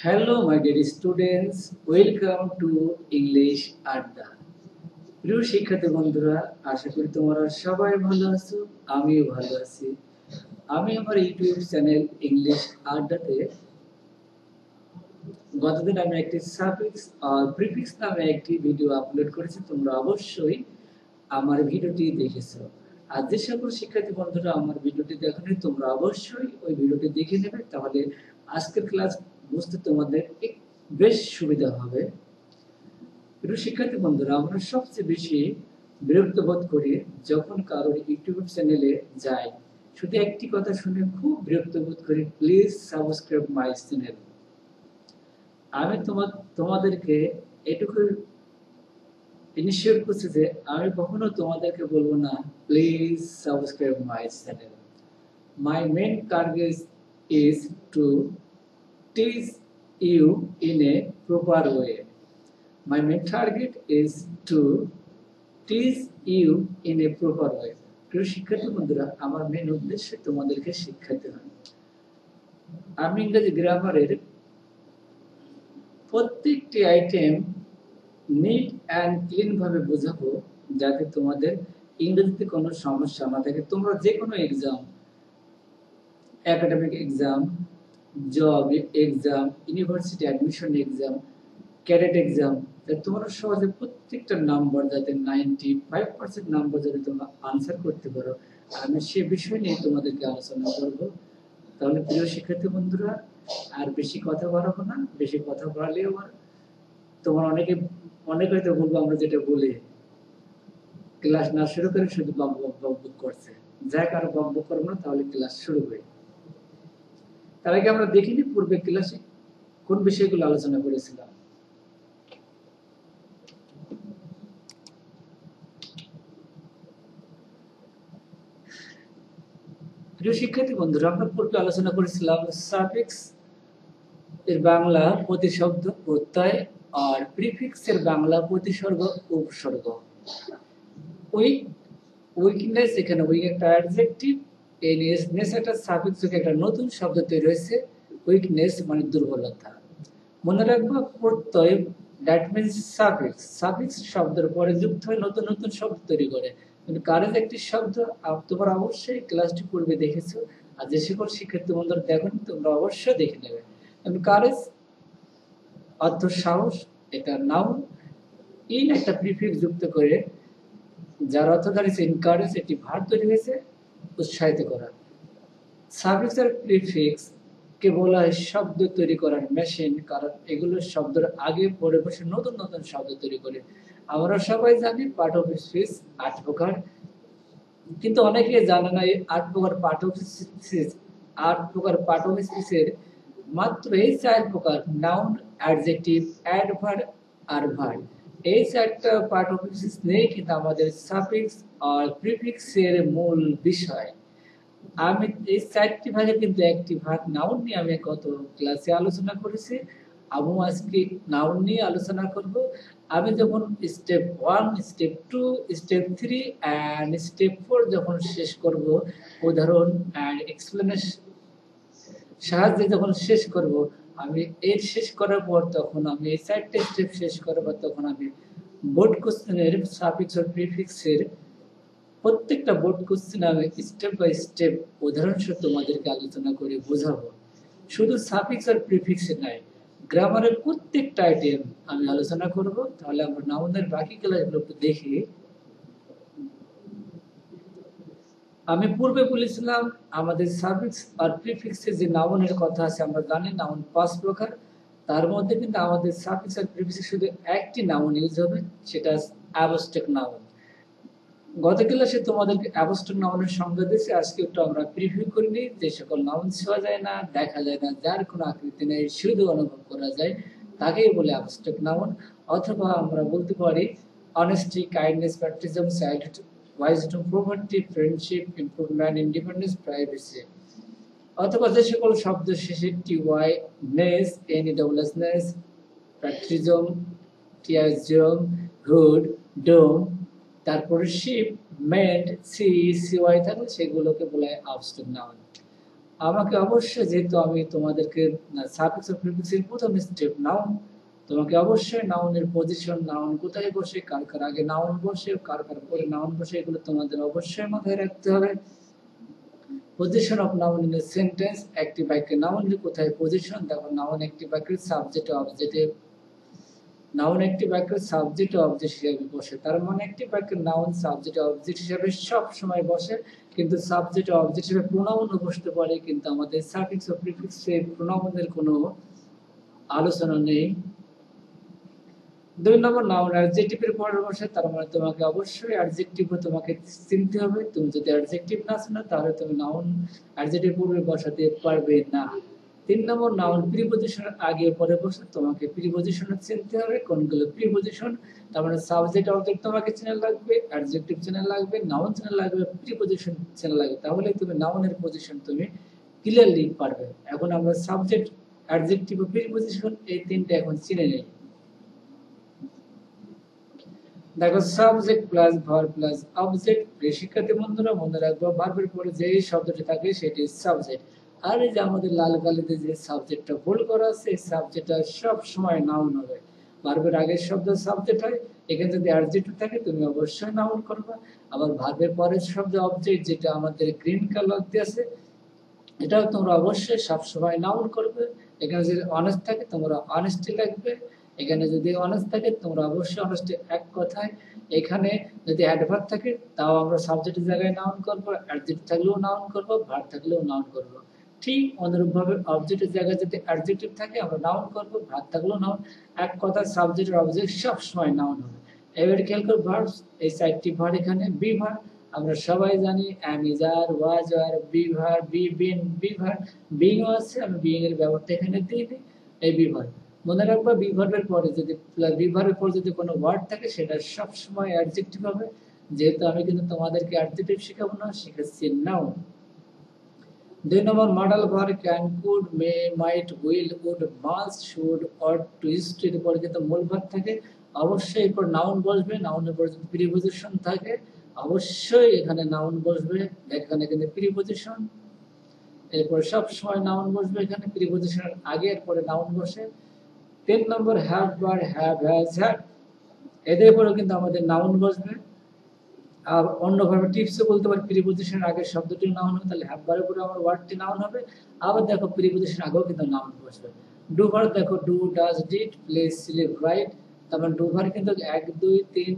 Hello, my dear students. Welcome to English Adda. প্রিয় শিক্ষার্থী বন্ধুরা, আশা করি তোমরা সবাই ভালো আছো। আমিও ভালো আছি। আমি আমার ইউটিউব চ্যানেল ইংলিশ আড্ডাতে গতদিন আমি একটি সাফিক্স আর প্রিফিক্স নামে একটি ভিডিও আপলোড করেছি। তোমরা অবশ্যই আমার ভিডিওটি দেখেছো। আর যে সকল শিক্ষার্থী বন্ধুরা আমার ভিডিওটি দেখেনি, তোমরা অবশ্যই ওই ভিডিওটি দেখে নেবে, তাহলে আজকের ক্লাস বুঝতে তোমাদের বেশ সুবিধা হবে। প্রিয় শিক্ষার্থী বন্ধুরা, আমরা সবচেয়ে বেশি বিরক্ত বোধ করি যখন কারোর ইউটিউব চ্যানেলে যাই, শুধু একটি কথা শুনে খুব বিরক্ত বোধ করি, প্লিজ সাবস্ক্রাইব মাই চ্যানেল। আমি তোমাদেরকে এটুকু ইনিশিয়েট করছি যে আমি কখনো তোমাদেরকে বলবো না please subscribe my channel. My main target is to teach you in a proper way. My main target is to teach you in a proper way. প্রিয় শিক্ষার্থী বন্ধুরা, আমার মেন উদ্দেশ্য তোমাদেরকে শিখাতে হয়। আমি ইংরেজি গ্রামারের প্রত্যেকটি আইটেম নিট অ্যান্ড ক্লিন ভাবে বোঝাবো, যাতে তোমাদের ইংরেজিতে কোনো সমস্যা না থাকে। তোমরা যে কোনো exam, academic exam, job exam, university admission exam, cadet exam, তোমরা সহজে প্রত্যেকটা নাম্বার যাতে 95% নাম্বার যাতে তোমরা আনসার করতে পারো, আমি সে বিষয় নিয়ে তোমাদেরকে আলোচনা করব। তাহলে প্রিয় শিক্ষার্থী বন্ধুরা, আর বেশি কথা বাড়াবো না। বেশি কথা বাড়ালে আবার তোমার অনেকে হয়তো বলবো আমরা যেটা বলি ক্লাস না শুরু করে শুধু বক বক বক বক করছে। যাক, আর বক বক করবো না, তাহলে ক্লাস শুরু হয়। তার আগে আমরা দেখিনি পূর্বে ক্লাসে কোন বিষয়গুলো আলোচনা করেছিলাম। প্রিয় শিক্ষার্থী বন্ধুরা, আমরা পূর্বে আলোচনা করেছিলাম সাফিক্স এর বাংলা প্রতিশব্দ প্রত্যয় আর প্রিফিক্স এর বাংলা প্রতিসর্গ উপসর্গ। উইকনেস, এখানে উইক একটা অ্যাডজেক্টিভ, নেস একটা সাফিক্স থেকে একটা নতুন শব্দ তৈরি হয়েছে, উইকনেস মানে দুর্বলতা। মনে রাখবো প্রত্যয়, দ্যাট মিনস সাফিক্স। সাফিক্স শব্দের পরে যুক্ত হয়ে নতুন নতুন শব্দ তৈরি করে। কিন্তু কারেজ একটি শব্দ, তোমরা অবশ্যই ক্লাসটি পূর্বে দেখেছো, আর যে সকল শিক্ষার্থী বন্ধুরা দেখেন তোমরা অবশ্যই দেখে নেবে। কারেজ অর্থ সাহস, এটা নাউন। ইন একটা প্রিফিক্স যুক্ত করে, যার অর্থ দাঁড়িয়েছে এনকারেজ, একটি ভার্ব তৈরি হয়েছে উৎসাহিত করা। সাফিক্স আর প্রিফিক্স কে বলা হয় শব্দ তৈরি করার মেশিন, কারণ এগুলো শব্দের আগে পরে বসে নতুন নতুন শব্দ তৈরি করে। আমরা সবাই জানি পার্ট অফ স্পিচ 8 প্রকার, কিন্তু অনেকে জানে না এই 8 প্রকার পার্ট অফ স্পিচ, 8 প্রকার পার্ট অফ স্পিচের মাত্র এই 4 প্রকার নাউন, অ্যাডজেক্টিভ, অ্যাডভার্ব আর ভার্ব। এই 4টা পার্ট অফ স্পিচ নিয়ে কিন্তু আমাদের সাফিক্স আর প্রিফিক্সের মূল বিষয়। আমি এই 4টি ভাগে কিন্তু একটি ভাগ নাউন নিয়ে আমি গত ক্লাসে আলোচনা করেছি। আমি আজকে নাউন নিয়ে আলোচনা করব। আমি যখন step 1, step 2, step 3 and step 4 যখন শেষ করব, উদাহরণ এন্ড এক্সপ্লেনেশন সাহায্যে যখন শেষ করব, আমি এর শেষ করার পর তখন আমি এই 4টে স্টেপ শেষ করার পর তখন আমি বোর্ড কোশ্চেনের সাফিক্স আর প্রিফিক্সের প্রত্যেকটা বোর্ড কোশ্চেন আমি স্টেপ বাই স্টেপ উদাহরণ সহ তোমাদেরকে আলোচনা করে বোঝাবো। শুধু সাফিক্স আর প্রিফিক্সে নয়, গ্রামারের প্রত্যেকটা আইটেম আমি আলোচনা করব। তাহলে আমরা নাউনের বাকি ক্লাসগুলো একটু দেখি। আমি পূর্বে বলেছিলাম আমাদের সাফিক্স আর প্রিফিক্সের যে নাউনের কথা আছে, আমরা জানি নাউন 5 প্রকার। তার মধ্যে কিন্তু আমাদের সাফিক্স আর প্রিফিক্সে শুধু একটি নাউন ইউজ হবে, সেটা অ্যাবস্ট্রাক্ট নাউন। গত ক্লাসে তোমাদেরকে অ্যাবস্ট্রাক্ট নাউনের সংজ্ঞা দিয়েছি, আজকে একটু আমরা প্রিভিউ করে নিই। যে সকল নাউন ছোঁয়া যায় না, দেখা যায় না, যার কোনো আকৃতি নেই, শুধু অনুভব করা যায়, তাকেই বলে অ্যাবস্ট্রাক্ট নাউন। অথবা আমরা বলতে পারি honesty, kindness, প্যাট্রিজম, childhood, wisdom, property, friendship, improvement, independence, privacy. অথবা যে সকল শব্দ শেষে টি-ওয়াই, নেস, এন-ই-ডাবল-এস-নেস, প্যাট্রিজম, টিয়াজম, হুড, ডোম, তারপরে শিপ, মেন্ট, সি, সিওয়াই থাকলে সেগুলোকে বলা হয় অ্যাবস্ট্রাক্ট নাউন। আমাকে অবশ্যই, যেহেতু আমি তোমাদেরকে সাফিক্স ও প্রিফিক্সের প্রথম স্টেপ নাউন, তোমাকে অবশ্যই নাউনের পজিশন, নাউন কোথায় বসে, কার কার আগে নাউন বসে, কার কার পরে নাউন বসে, এগুলো তোমাদের অবশ্যই মাথায় রাখতে হবে। Position of noun in a sentence, একটি বাক্যে নাউনের কোথায় পজিশন। দেখো, নাউন একটি বাক্যের সাবজেক্ট অবজেক্টে, নাউন একটি বাক্যের সাবজেক্ট অবজেক্ট হিসেবে বসে, তার মানে একটি বাক্যের নাউন সাবজেক্ট অবজেক্ট হিসেবে সব সময় বসে, কিন্তু সাবজেক্ট অবজেক্ট হিসেবে প্রোনাউনও বসতে পারে, কিন্তু আমাদের সাফিক্স ও প্রিফিক্সে প্রোনাউনের কোনো আলোচনা নেই। 2 নম্বর, নাউন অ্যাডজেক্টিভের পরে বসে, তার মানে তোমাকে অবশ্যই অ্যাডজেক্টিভও তোমাকে চিনতে হবে। তুমি যদি অ্যাডজেক্টিভ না চিনো তাহলে তুমি নাউন অ্যাডজেক্টিভ পূর্বে বসাতে পারবে না। 3 নম্বর, নাউন প্রিপজিশনের আগে পরে বসে, তোমাকে প্রিপজিশন চিনতে হবে। কোনগুলো প্রিপজিশন, তার মানে সাবজেক্ট অবজেক্ট তোমাকে চেনা লাগবে, অ্যাডজেক্টিভ চেনা লাগবে, নাউন চেনা লাগবে, প্রিপজিশন চেনা লাগবে, তাহলে তুমি নাউনের পজিশন তুমি ক্লিয়ারলি পারবে। এখন আমরা সাবজেক্ট, অ্যাডজেক্টিভ ও প্রিপজিশন এই তিনটা এখন চিনে নেই। দেখো, subject plus verb plus object. শিক্ষার্থী বন্ধুরা মনে রাখবো, ভার্বের পরে যে শব্দটি থাকে সেটি সাবজেক্ট। আর এই যে আমাদের লাল কালিতে যে সাবজেক্টটা বোল্ড করা আছে, এই সাবজেক্টটা সব সময় নাউন হবে। ভার্বের আগের শব্দ সাবজেক্ট হয়, এখানে যদি অ্যাডজেক্টিভ থাকে তুমি অবশ্যই নাউন করবে। আবার ভার্বের পরের শব্দ অবজেক্ট, যেটা আমাদের গ্রিন কালার দিয়ে আছে, এটাও তোমরা অবশ্যই সবসময় নাউন করবে। এখানে যদি অনেস্ট থাকে তোমরা অনেস্টি লাগবে, এখানে যদি অনেস্ট থাকে তোমরা অবশ্যই অনেস্টি এক কথায়। এখানে যদি অ্যাডভার্ব থাকে তাও আমরা সাবজেক্টের জায়গায় নাউন করব, অ্যাডজেক্টিভ থাকলেও নাউন করব, ভার্ব থাকলেও নাউন করব। ঠিক অনুরূপভাবে অবজেক্টের জায়গায় যদি অ্যাডজেক্টিভ থাকে আমরা নাউন করব, ভার্ব থাকলেও নাউন। এক কথা সাবজেক্ট আর অবজেক্ট সব সময় নাউন হবে। এবারে খেয়াল করো ভার্বস, এই চারটি ভার্ব এখানে বি ভার্ব। আমরা সবাই জানি am is are was are be verb be been be verb, being আছে, আমি being এর ব্যবহারটা এখানে দিয়ে দিই, এই be verb। মনে রাখবা be verb এর পরে যদি be verb এর পরে যদি কোনো ওয়ার্ড থাকে সেটা সব সময় অ্যাডজেক্টিভ হবে। যেহেতু আমি কিন্তু তোমাদেরকে অ্যাডজেক্টিভ শেখাবো না, শেখাচ্ছি নাউন। 2 নম্বর, modal verb can, could, may, might, will, would, must, should, ought, to, ইস্ট এর পরে কিন্তু মূল ভার্ব থাকে, অবশ্যই এরপর নাউন বসবে। নাউনের পরে যদি প্রিপজিশন থাকে অবশ্যই এখানে নাউন বসবে। এখানে কিন্তু প্রিপজিশন, এরপর সব সময় নাউন বসবে, এখানে প্রিপজিশনের আগে এরপরে নাউন বসে। 3 নম্বর, হ্যাভ, বার, হ্যাভ, হ্যাজ, হ্যাড, এদের পরেও কিন্তু আমাদের নাউন বসবে। আর অন্যভাবে টিপসও বলতে পারি, প্রিপজিশনের আগের শব্দটি নাউন হবে, তাহলে হ্যাভ বারের পরে আমার ওয়ার্ডটি নাউন হবে। আবার দেখো প্রিপজিশন আগেও কিন্তু নাউন বসবে। ডু ভার্ব, দেখো do, does, did, play, sleep, write, তারপর ডু ভার্ব কিন্তু 1 2 3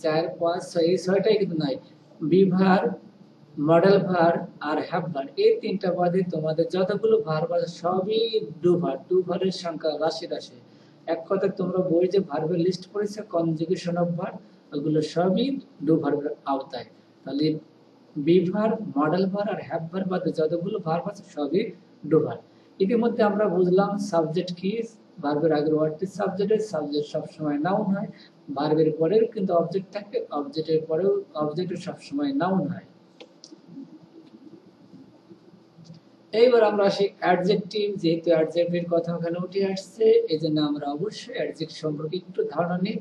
4 5 6 এই 6টাই কিন্তু নাই। বি ভার্ব, মডেল ভার্ব আর হ্যাভ ভার্ব, এই তিনটা বাদে তোমাদের যতগুলো ভার্ব আছে সবই ডু ভার্ব। ডু ভার্বের সংখ্যা রাশি রাশি। এক কথায় তোমরা বই যে ভার্বের লিস্ট পড়েছে কনজুগেশন অফ ভার্ব, ওগুলো সবই ডু ভার্বের আওতায়। তাহলে বি ভার্ব, মডেল ভার্ব আর হ্যাভ ভার্ব বাদে যতগুলো ভার্ব আছে সবই ডু ভার্ব। ইতিমধ্যে আমরা বুঝলাম সাবজেক্ট কি। ভার্বের আগের ওয়ার্ডটি সাবজেক্টের, সাবজেক্ট সবসময় নাউন হয়। ভার্বের পরেও কিন্তু অবজেক্ট থাকে, অবজেক্টের পরেও অবজেক্ট সবসময় নাউন হয়। এইবার আমরা আসি অ্যাডজেক্টিভ। যেহেতু অ্যাডজেক্টিভের কথা ওখানে উঠে আসছে, এই জন্য আমরা অবশ্যই অ্যাডজেক্টিভ সম্পর্কে একটু ধারণা নিই।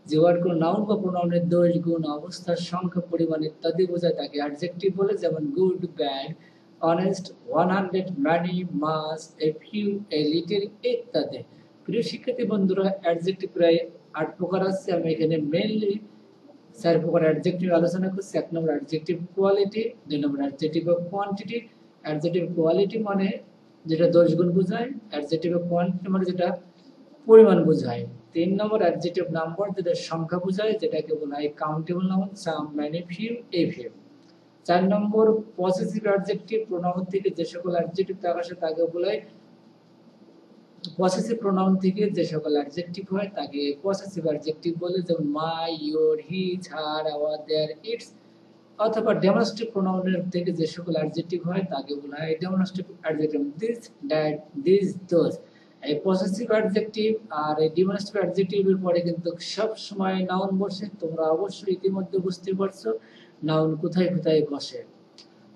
যে ওয়ার্ড কোনো নাউন বা প্রোনাউনের দোষ, গুণ, অবস্থার সংখ্যা, পরিমাণ ইত্যাদি বোঝায় তাকে অ্যাডজেক্টিভ বলে। যেমন good, bad, honest, 100, many, much, a few, a little ইত্যাদি। প্রিয় শিক্ষার্থী বন্ধুরা, অ্যাডজেক্টিভ প্রায় 8 প্রকার আছে। আমি এখানে মেইনলি 4 প্রকার অ্যাডজেক্টিভ আলোচনা করছি। 1 number adjective quality, 2 number adjective of quantity. Adjective quality মানে যেটা দোষ গুণ বোঝায়, অ্যাডজেক্টিভ অফ কোয়ান্টিটি মানে যেটা পরিমাণ বোঝায়। 3 নম্বর অ্যাডজেক্টিভ নাম্বার, যেটা সংখ্যা বোঝায়, যেটাকে বলা হয় countable noun, some, many, few, a few. 4 নম্বর পসেসিভ অ্যাডজেক্টিভ, প্রোনাউন থেকে যে সকল অ্যাডজেক্টিভ আসে তাকে বলা হয় পসেসিভ। প্রোনাউন থেকে যে সকল অ্যাডজেক্টিভ হয় তাকে পসেসিভ অ্যাডজেক্টিভ বলে, যেমন my, your, his, her, our, their, its. অথবা ডেমনস্ট্রেটিভ প্রোনাউনের থেকে যে সকল অ্যাডজেক্টিভ হয় তাকে বলা হয় demonstrative adjective, this, that, these, those. এই পসেসিভ অ্যাডজেক্টিভ আর এই ডেমনস্ট্রেটিভ অ্যাডজেক্টিভের পরে কিন্তু সব সময় নাউন বসে। তোমরা অবশ্যই ইতিমধ্যে বুঝতে পারছো নাউন কোথায় কোথায় বসে।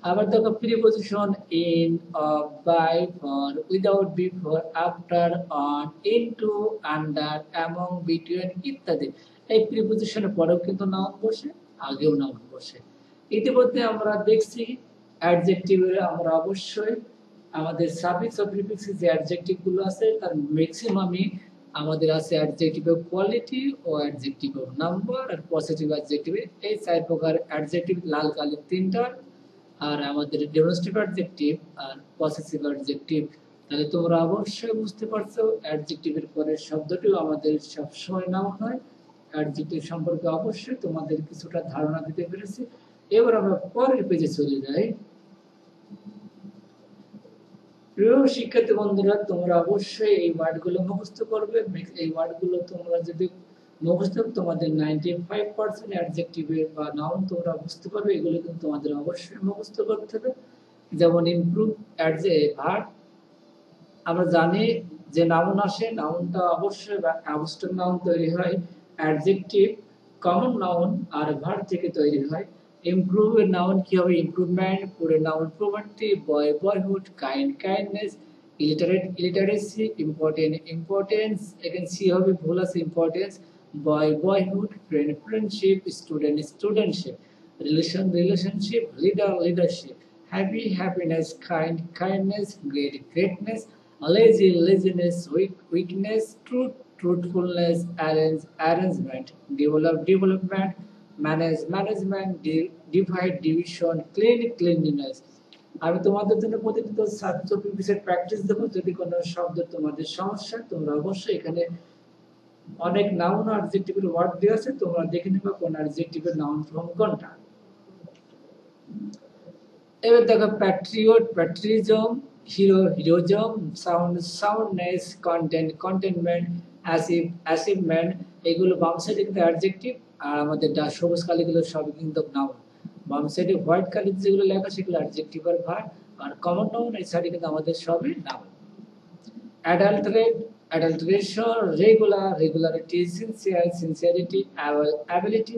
আবার দেখো preposition in, of, by, for, without, before, after, on, into, under, among, between ইত্যাদি। এই প্রিপজিশনের পরেও কিন্তু নাউন বসে, আগেও নাউন বসে। ইতিমধ্যে আমরা দেখছি অ্যাডজেক্টিভের আমরা অবশ্যই আমাদের সাফিক্স ও প্রিফিক্সে যে অ্যাডজেক্টিভ গুলো আছে তার ম্যাক্সিমামই আমাদের আছে অ্যাডজেক্টিভ অফ কোয়ালিটি ও অ্যাডজেক্টিভ অফ নাম্বার আর পজিটিভ অ্যাডজেক্টিভ। এই চার প্রকার অ্যাডজেক্টিভ লাল কালির তিনটা, আর আমাদের ডেমনস্ট্রেটিভ অ্যাডজেক্টিভ আর পসেসিভ অ্যাডজেক্টিভ। তাহলে তোমরা অবশ্যই বুঝতে পারছো অ্যাডজেক্টিভের পরের শব্দটিও আমাদের সবসময় নাউন হয়। অ্যাডজেক্টিভ সম্পর্কে অবশ্যই তোমাদের কিছুটা ধারণা দিতে পেরেছি। এবার আমরা পরের পেজে চলে যাই। প্রিয় শিক্ষার্থী বন্ধুরা, তোমরা অবশ্যই এই ওয়ার্ডগুলো মুখস্থ করবে। এই ওয়ার্ডগুলো তোমরা যদি মুখস্থ তোমাদের 95% অ্যাডজেক্টিভের বা নাউন তোমরা বুঝতে পারবে। এগুলো কিন্তু তোমাদের অবশ্যই মুখস্থ করতে হবে। যেমন ইমপ্রুভ ভার্ব, আমরা জানি যে নাউন আসে, নাউনটা অবশ্যই অ্যাবস্ট্রাক্ট নাউন তৈরি হয় অ্যাডজেক্টিভ কমন নাউন আর ভার্ব থেকে তৈরি হয়। ইমপ্রুভ এর নাউন কি হবে? ইমপ্রুভমেন্ট। পুরো noun property, boy boyhood, kind kindness, illiterate illiteracy, important importance. এখানে সি হবে, ভুল আছে, importance. Boy boyhood, friend friendship, student studentship, relation relationship, leader leadership, happy happiness, kind kindness, great greatness, lazy laziness, weakness, truthfulness, arrangement, development, management, divide division, cleanliness। আমি তোমাদের জন্য প্রতিনিয়ত subject প্রিফিক্সের practice দেবো। যদি কোনো শব্দ তোমাদের সমস্যা, তোমরা অবশ্যই এখানে অনেক নাউন আর অ্যাডজেক্টিভের ওয়ার্ড দেওয়া আছে, তোমরা দেখে নেবে কোন অ্যাডজেক্টিভের নাউন ফর্ম কোনটা। এবার দেখো patriot, patriotism, hero, heroism, sound, soundness, content, contentment, achievement. এগুলো বাম সাইডে কিন্তু অ্যাডজেক্টিভ, আর আমাদের সবুজ কালিগুলো সবই কিন্তু নাউন। বাম সাইডে হোয়াইট কালি যেগুলো লেখা সেগুলো অ্যাডজেক্টিভ আর ভার্ব, আর কমন নাউন এই সাইডে কিন্তু আমাদের সবই noun. অ্যাডাল্টারেট, adulteration, regular, regularity, sincere, sincerity, ability,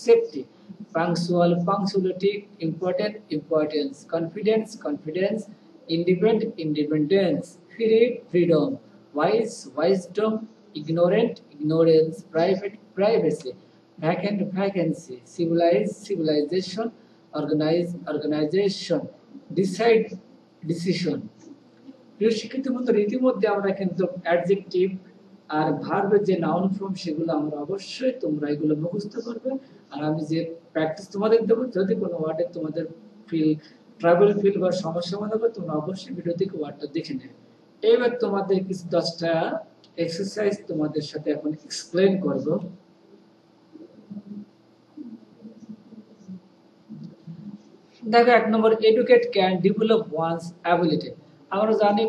safety, punctual, punctuality, important, importance, confidence, confidence, independent, independence, free, freedom, wise, wisdom, ignorant, ignorance, private, privacy, vacant, vacancy, civilized, civilization, organize, organization, decide, decision। প্রিয় শিক্ষার্থী বন্ধুরা, ইতিমধ্যে আমরা কিন্তু adjective আর ভার্বের যে noun form সেগুলো আমরা অবশ্যই তোমরা এগুলো মুখস্থ করবে। আর আমি যে প্র্যাকটিস তোমাদের দেবো, যদি কোনো ওয়ার্ডে তোমাদের ট্রাভেল ফিল বা সমস্যা মনে হবে, তোমরা অবশ্যই ভিডিও থেকে ওয়ার্ডটা দেখে নেবে। এবার তোমাদের কিছু 10টা এক্সারসাইজ তোমাদের সাথে এখন এক্সপ্লেন করব। দেখো 1 number, educate can develop one's ability. আমরা জানি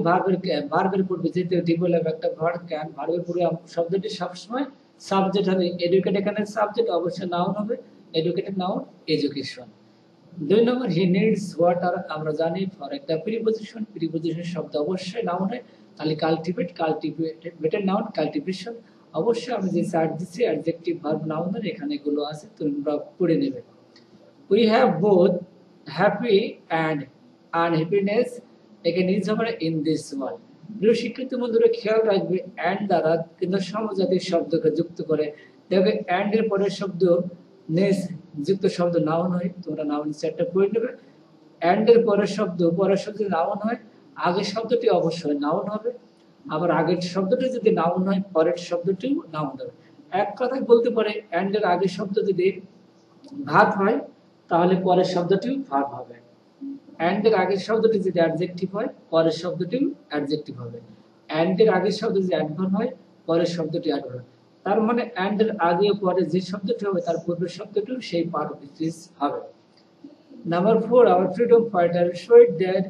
ভার্বের পূর্বে যেতে ডেভেলপ একটা ভার্ব ক্যান, ভার্বের পূর্বে শব্দটি সবসময় সাবজেক্ট হবে। এডুকেট এখানে সাবজেক্ট, অবশ্যই নাউন হবে। Educated noun, education. 2 নম্বর, হি নিডস ওয়াটার। আমরা জানি ফর একটা প্রিপজিশন, প্রিপজিশন শব্দ অবশ্যই নাউন হয়। তাহলে কাল্টিভেট, কাল্টিভেটেড নাউন, কাল্টিভেশন। অবশ্যই আমি যে চার্ট দিচ্ছি অ্যাডজেক্টিভ ভার্ব নাউনের, এখানে এগুলো আছে, তোমরা পড়ে নেবে। We have both happy and unhappiness এখানে ইজ হবে ইন দিস ওয়ার্ল্ড। প্রিয় শিক্ষার্থী বন্ধুরা, খেয়াল রাখবে অ্যান্ড দ্বারা কিন্তু সমজাতিক শব্দকে যুক্ত করে। দেখবে অ্যান্ড এর পরের শব্দ নেস যুক্ত শব্দ নাউন হয়। তোমরা নাউন সেটটা পড়ে নেবে। অ্যান্ড এর পরের শব্দ নাউন হয়, আগের শব্দটি অবশ্যই নাউন হবে। আবার আগের শব্দটি যদি নাউন হয়, পরের শব্দটিও নাউন হবে। এক কথায় বলতে পারে অ্যান্ড এর আগের শব্দ যদি ভার্ব হয়, তাহলে পরের শব্দটিও ভার্ব হবে। অ্যান্ড এর আগের শব্দটি যদি অ্যাডজেক্টিভ হয়, পরের শব্দটিও অ্যাডজেক্টিভ হবে। অ্যান্ড এর আগের শব্দ যদি অ্যাডভার্ব হয়, পরের শব্দটি অ্যাডভার্ব। তার মানে অ্যান্ড এর আগে ও পরে যে শব্দটি হবে, তার পূর্বের শব্দটিও সেই পার্টিস হবে। Number 4, our freedom fighter showed that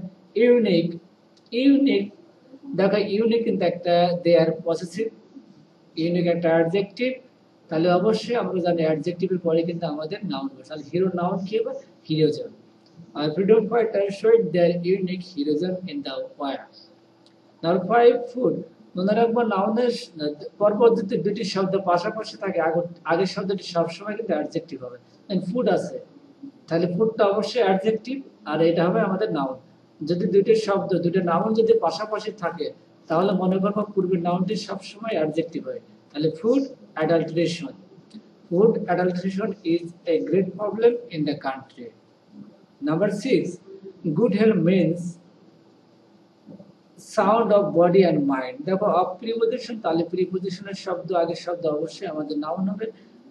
unique দেখো ইউনিক কিন্তু একটা দেয়ার পসেসিভ, ইউনিক একটা অ্যাডজেক্টিভ। তাহলে অবশ্যই আমরা জানি অ্যাডজেক্টিভের পরে কিন্তু আমাদের নাউন হবে। তাহলে হিরো নাউন কি হবে? হিরোজম। আর freedom fighter showed their unique heroism in the war. Number 5, food. মনে রাখবো নাউনের পরপর যদি দুটি শব্দ পাশাপাশি থাকে, আগের শব্দটি সবসময় কিন্তু অ্যাডজেক্টিভ হবে। ফুড আছে, তাহলে ফুডটা অবশ্যই অ্যাডজেক্টিভ, আর এটা হবে আমাদের নাউন। যদি দুটো নাউন যদি পাশাপাশি থাকে, তাহলে মনে করবো পূর্বের নাউনটি সবসময় অ্যাডজেক্টিভ হয়। তাহলে food adulteration. Food adulteration is a great problem in the country. Number 6, good health means sound of body and mind. দেখো অফ প্রিপোজিশন, তাহলে প্রিপোজিশনের শব্দ আগের শব্দ অবশ্যই আমাদের নাউন হবে।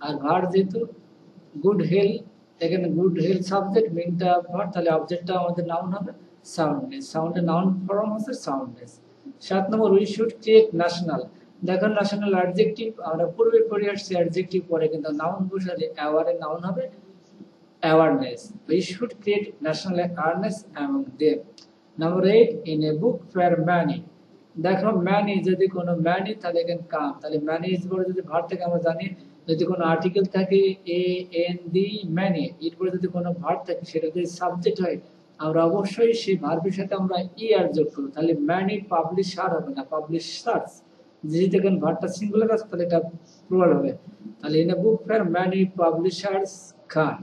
আর ভার যেহেতু গুড হেলথ, এখানে গুড হেলথ সাবজেক্ট, মেইনটা ভার, তাহলে অবজেক্টটা আমাদের নাউন হবে সাউন্ডনেস। সাউন্ডের নাউন ফর্ম হচ্ছে সাউন্ডনেস। 7 নম্বর উই শুড ক্রিয়েট ন্যাশনাল। দেখো ন্যাশনাল অ্যাডজেক্টিভ আমরা পূর্বে পড়ে আসছি, অ্যাডজেক্টিভ পরে কিন্তু নাউন বসালে অ্যাওয়ারের নাউন হবে awareness. We should create national awareness among them. Number 8, in a book for many. দেখো many যদি কোনো many তাহলে এখানে কাম, তাহলে many ইজ পরে যদি ভার থেকে আমরা জানি, যদি কোনো আর্টিকেল থাকে এ এন ডি many, এরপরে যদি কোনো ভার থাকে সেটা যদি সাবজেক্ট হয়, আমরা অবশ্যই সেই ভার্বের সাথে আমরা আর যোগ করব, তাহলে many পাবলিশার হবে না, পাবলিশার্স। যেহেতু এখানে ভার্বটা সিঙ্গুলার আছে তাহলে এটা প্লুরাল হবে, তাহলে in a book for many publishers can.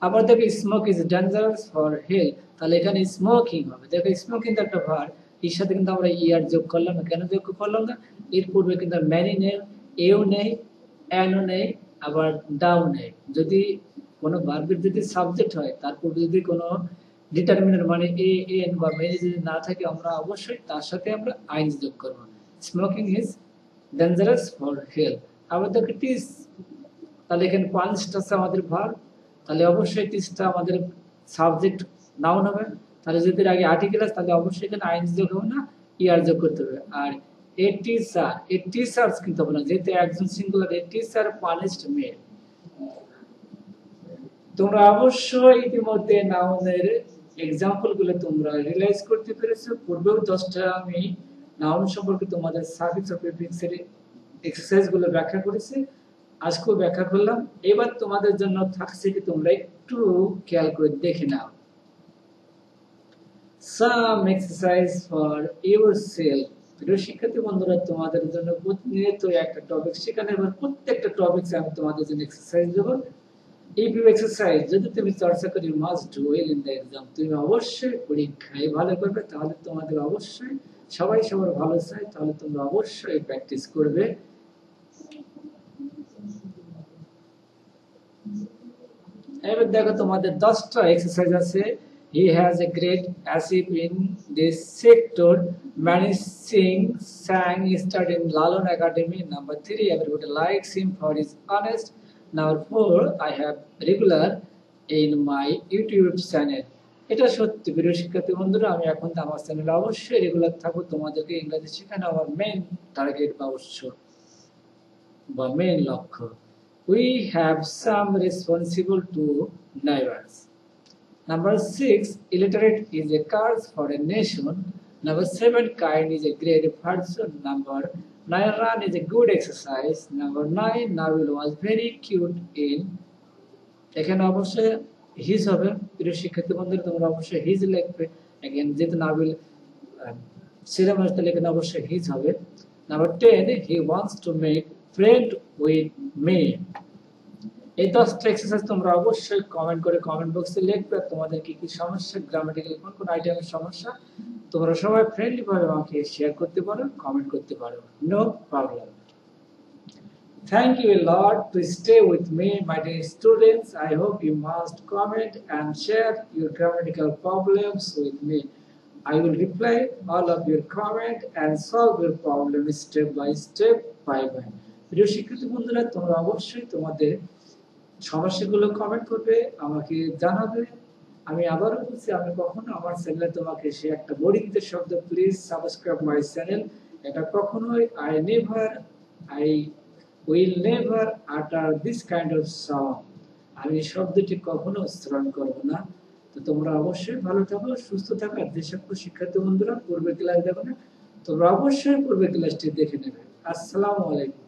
আবার দেখো smoke is dangerous for health, তাহলে এখানে স্মোকিং হবে। দেখো স্মোকিং একটা ভার, এর সাথে কিন্তু আমরা ইয়ার যোগ করলাম না, কেন যোগ করলাম না? এর পূর্বে কিন্তু ম্যানি নেই, এও নেই, অ্যানও নেই, আবার ডাও নেই। যদি কোনো ভার্বের যদি সাবজেক্ট হয় তার পূর্বে যদি কোনো ডিটারমিনার মানে এ এন বা মেনি যদি না থাকে, আমরা অবশ্যই তার সাথে আমরা আইন যোগ করব। Smoking is dangerous for health. আবার দেখো টিস, তাহলে এখানে পাঞ্চটা আছে আমাদের ভার, তাহলে অবশ্যই টিসটা আমাদের সাবজেক্ট নাউন হবে। তাহলে যদি আগে আর্টিকেল আছে তাহলে অবশ্যই এখানে আইন যোগ হবে না, ইয়ার যোগ করতে হবে। আর এ টিচার্স কিন্তু হবে না, যেহেতু একজন সিঙ্গুলার, এ টিচার পানিশড মে। তোমরা অবশ্যই ইতিমধ্যে নাউনের এক্সাম্পল গুলো তোমরা রিয়েলাইজ করতে পেরেছো। পূর্বেও 10টা আমি নাউন সম্পর্কে তোমাদের সাফিক্স ও প্রিফিক্সের এক্সারসাইজ গুলো ব্যাখ্যা করেছি, আজকেও ব্যাখ্যা করলাম। এবার তোমাদের জন্য থাকছে কি তোমরা একটু খেয়াল করে দেখে নাও। সাম এক্সারসাইজ ফর ইয়োরসেলফ। প্রিয় শিক্ষার্থী বন্ধুরা, তোমাদের জন্য প্রতিনিয়ত একটা টপিক শেখানো, এবার প্রত্যেকটা টপিক আমি তোমাদের জন্য এক্সারসাইজ দেবো। এই এক্সারসাইজ যদি তুমি চর্চা করি, you must do well in the exam. তুমি অবশ্যই পরীক্ষায় ভালো করবে, তাহলে তোমাদের অবশ্যই সবাই সবার ভালো চায়, তাহলে তোমরা অবশ্যই প্র্যাকটিস করবে। এবার দেখো তোমাদের 10টা এক্সারসাইজ আছে। He has a great asif in this sector. Many sang studied in Lalon Academy. Number 3, everybody likes him for his honest. Number 4, I have regular in my YouTube channel. এটা সত্যি প্রিয় শিক্ষার্থী বন্ধুরা, আমি এখন তো আমার চ্যানেলে অবশ্যই রেগুলার থাকবো, তোমাদেরকে ইংরেজি শেখানো আমার মেইন টার্গেট বা উৎস বা মেইন লক্ষ্য। We have some responsible to neighbors. Number 6, illiterate is a curse for a nation. Number 7, kind is a great person. Number 9, run is a good exercise. Number 9, Nabil was very cute in. এখানে অবশ্যই his হবে। প্রিয় শিক্ষার্থী বন্ধুরা, তোমরা অবশ্যই his লিখবে। Again যেহেতু নাবিল সিরাম আসতে এখানে অবশ্যই হিজ হবে। Number 10, he wants to make friend with me. এই 10টা এক্সারসাইজ তোমরা অবশ্যই কমেন্ট করে কমেন্ট বক্সে লিখবে, তোমাদের কি কি সমস্যা, গ্রামাটিক্যাল কোন কোন আইটেমের সমস্যা, তোমরা সবাই ফ্রেন্ডলি ভাবে আমাকে শেয়ার করতে পারো, কমেন্ট করতে পারো, no problem. Thank you a lot to stay with me, my dear students. I hope you must comment and share your grammatical problems with me. I will reply all of your comment and solve your problem step by step by by. প্রিয় শিক্ষার্থী বন্ধুরা, তোমরা অবশ্যই তোমাদের সমস্যাগুলো comment করবে, আমাকে জানাবে। আমি আবারও বলছি, আমি কখনো আমার চ্যানেলে তোমাকে সে একটা বোরিং শব্দ, প্লিজ সাবস্ক্রাইব মাই চ্যানেল, এটা কখনোই I will never utter this kind of song, আমি শব্দটি কখনো উচ্চারণ করব না। তো তোমরা অবশ্যই ভালো থাকো, সুস্থ থাকো। আর যে সকল শিক্ষার্থী বন্ধুরা পূর্বে ক্লাস দেখো না, তোমরা অবশ্যই পূর্বে ক্লাসটি দেখে নেবে। আসসালামু আলাইকুম।